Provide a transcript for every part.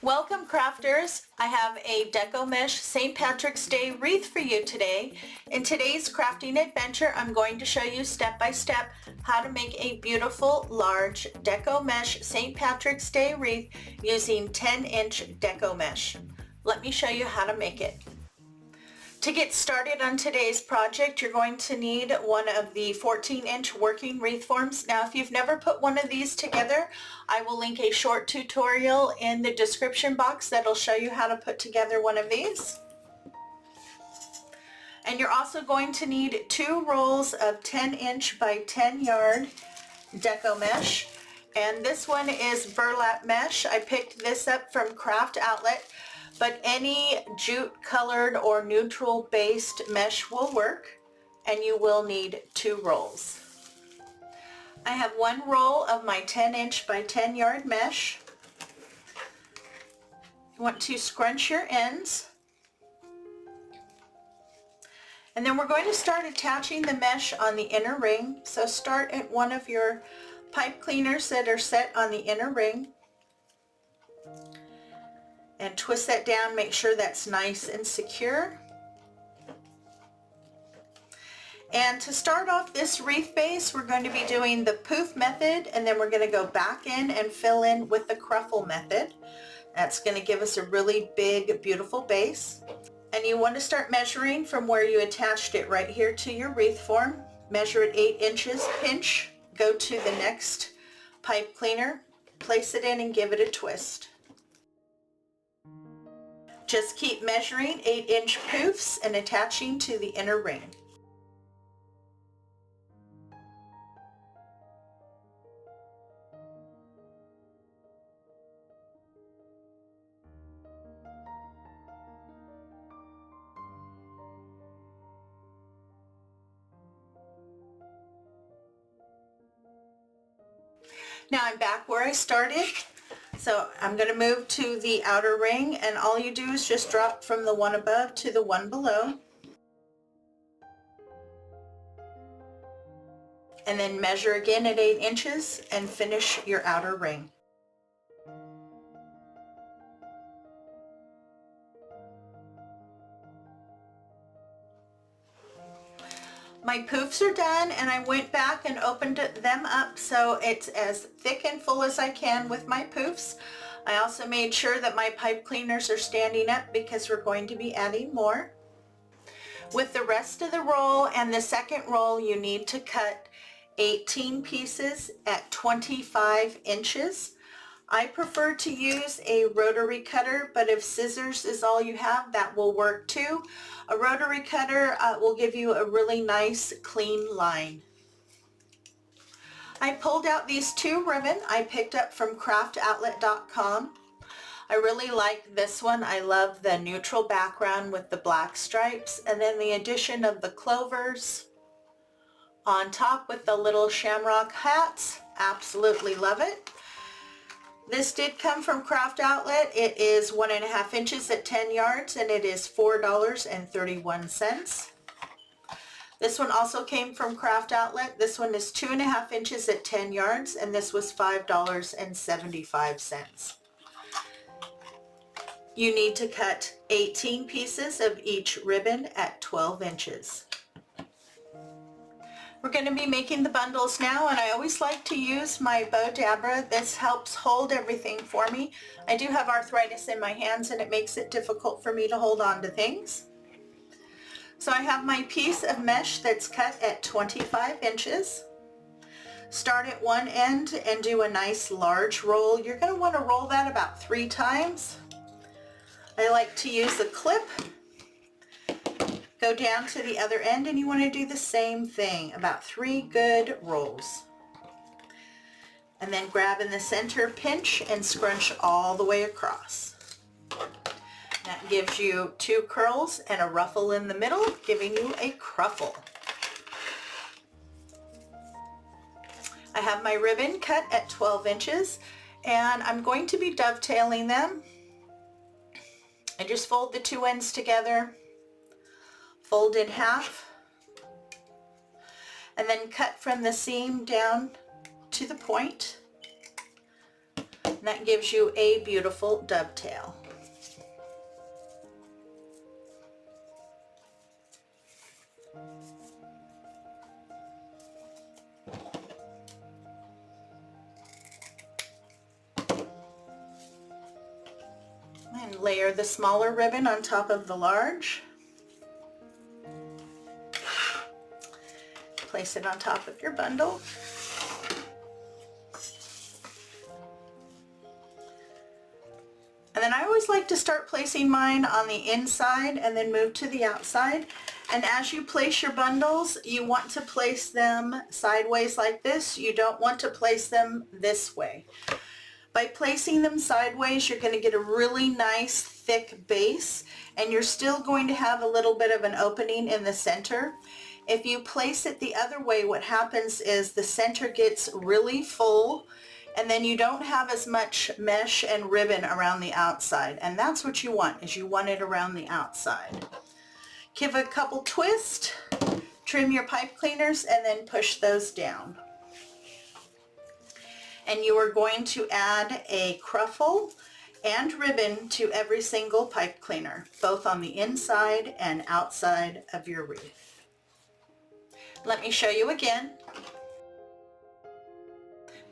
Welcome crafters! I have a Deco Mesh St. Patrick's Day wreath for you today. In today's crafting adventure, I'm going to show you step by step how to make a beautiful large Deco Mesh St. Patrick's Day wreath using 10-inch Deco Mesh. Let me show you how to make it. To get started on today's project, you're going to need one of the 14-inch working wreath forms. Now, if you've never put one of these together, I will link a short tutorial in the description box that'll show you how to put together one of these. And you're also going to need 2 rolls of 10-inch by 10-yard Deco Mesh. And this one is burlap mesh. I picked this up from Craft Outlet. But any jute colored or neutral based mesh will work, and you will need 2 rolls. I have 1 roll of my 10-inch by 10-yard mesh. You want to scrunch your ends. And then we're going to start attaching the mesh on the inner ring. So start at one of your pipe cleaners that are set on the inner ring. And twist that down, make sure that's nice and secure. And to start off this wreath base, we're going to be doing the poof method, and then we're going to go back in and fill in with the cruffle method. That's going to give us a really big, beautiful base. And you want to start measuring from where you attached it right here to your wreath form. Measure it 8 inches, pinch, go to the next pipe cleaner, place it in and give it a twist. Just keep measuring 8-inch poofs and attaching to the inner ring. Now I'm back where I started. So I'm going to move to the outer ring, and all you do is just drop from the one above to the one below. And then measure again at 8 inches and finish your outer ring. My poofs are done, and I went back and opened them up so it's as thick and full as I can with my poofs. I also made sure that my pipe cleaners are standing up because we're going to be adding more. With the rest of the roll and the second roll, you need to cut 18 pieces at 25 inches. I prefer to use a rotary cutter, but if scissors is all you have, that will work too. A rotary cutter will give you a really nice clean line. I pulled out these 2 ribbon I picked up from craftoutlet.com. I really like this one. I love the neutral background with the black stripes, and then the addition of the clovers on top with the little shamrock hats. Absolutely love it. This did come from Craft Outlet. It is 1.5 inches at 10 yards, and it is $4.31. This one also came from Craft Outlet. This one is 2.5 inches at 10 yards, and this was $5.75. You need to cut 18 pieces of each ribbon at 12 inches. We're going to be making the bundles now, and I always like to use my bow dabber. This helps hold everything for me. I do have arthritis in my hands, and it makes it difficult for me to hold on to things. So I have my piece of mesh that's cut at 25 inches. Start at one end and do a nice large roll. You're going to want to roll that about 3 times. I like to use a clip. Go down to the other end, and you want to do the same thing, about 3 good rolls. And then grab in the center, pinch, and scrunch all the way across. That gives you 2 curls and a ruffle in the middle, giving you a cruffle. I have my ribbon cut at 12 inches, and I'm going to be dovetailing them. I just fold the 2 ends together, fold in half, and then cut from the seam down to the point. And that gives you a beautiful dovetail. And layer the smaller ribbon on top of the large. Place it on top of your bundle. And then I always like to start placing mine on the inside and then move to the outside. And as you place your bundles, you want to place them sideways like this. You don't want to place them this way. By placing them sideways, you're going to get a really nice thick base, and you're still going to have a little bit of an opening in the center. If you place it the other way, what happens is the center gets really full, and then you don't have as much mesh and ribbon around the outside. And that's what you want, is you want it around the outside. Give a couple twists, trim your pipe cleaners, and then push those down. And you are going to add a cruffle and ribbon to every single pipe cleaner, both on the inside and outside of your wreath. Let me show you again.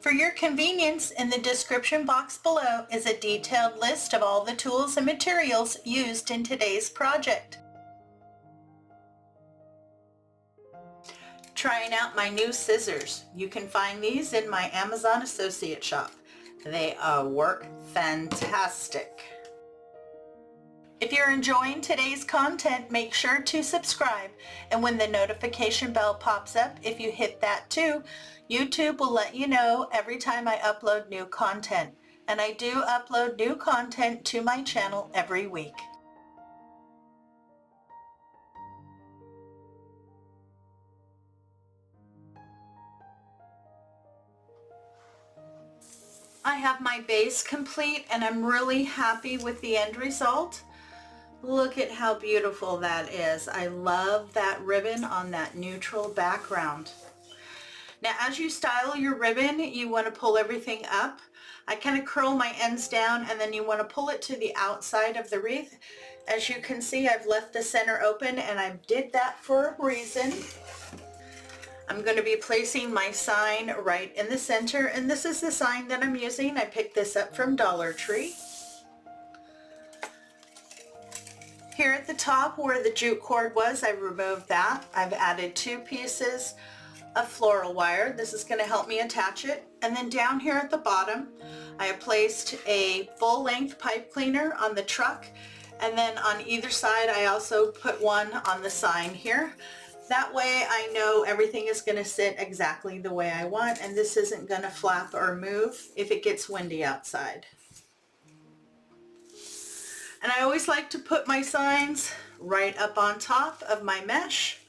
For your convenience, in the description box below is a detailed list of all the tools and materials used in today's project. Trying out my new scissors. You can find these in my Amazon associate shop. They work fantastic. If you're enjoying today's content, make sure to subscribe, and when the notification bell pops up, if you hit that too, YouTube will let you know every time I upload new content. And I do upload new content to my channel every week. I have my base complete, and I'm really happy with the end result. Look at how beautiful that is. I love that ribbon on that neutral background. Now, as you style your ribbon, you want to pull everything up. I kind of curl my ends down, and then you want to pull it to the outside of the wreath. As you can see, I've left the center open, and I did that for a reason. I'm going to be placing my sign right in the center, and this is the sign that I'm using. I picked this up from Dollar Tree. Here at the top where the jute cord was, I removed that. I've added 2 pieces of floral wire. This is going to help me attach it. And then down here at the bottom, I have placed a full-length pipe cleaner on the truck, and then on either side I also put one on the sign here. That way I know everything is going to sit exactly the way I want, and this isn't going to flap or move if it gets windy outside. And I always like to put my signs right up on top of my mesh.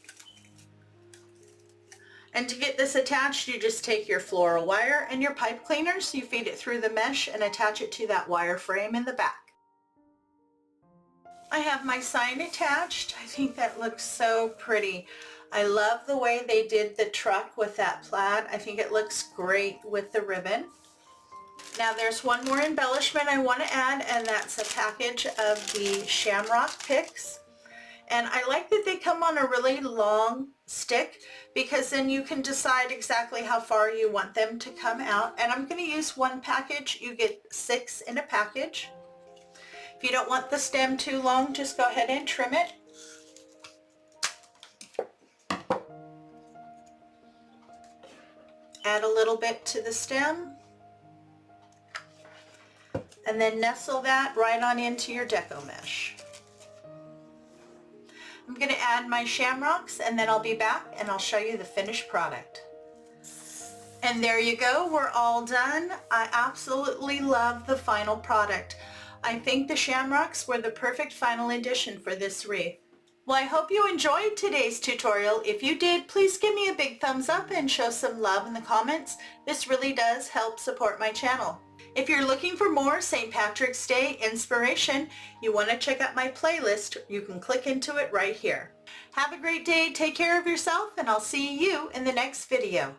And to get this attached, you just take your floral wire and your pipe cleaners, you feed it through the mesh and attach it to that wire frame in the back. I have my sign attached. I think that looks so pretty. I love the way they did the truck with that plaid. I think it looks great with the ribbon. Now there's one more embellishment I want to add, and that's a package of the shamrock picks. And I like that they come on a really long stick, because then you can decide exactly how far you want them to come out. And I'm going to use one package. You get 6 in a package. If you don't want the stem too long, just go ahead and trim it. Add a little bit to the stem. And then nestle that right on into your Deco mesh. I'm going to add my shamrocks, and then I'll be back and I'll show you the finished product. And there you go, we're all done. I absolutely love the final product. I think the shamrocks were the perfect final addition for this wreath. Well, I hope you enjoyed today's tutorial. If you did, please give me a big thumbs up and show some love in the comments. This really does help support my channel. If you're looking for more St. Patrick's Day inspiration, you want to check out my playlist. You can click into it right here. Have a great day, take care of yourself, and I'll see you in the next video.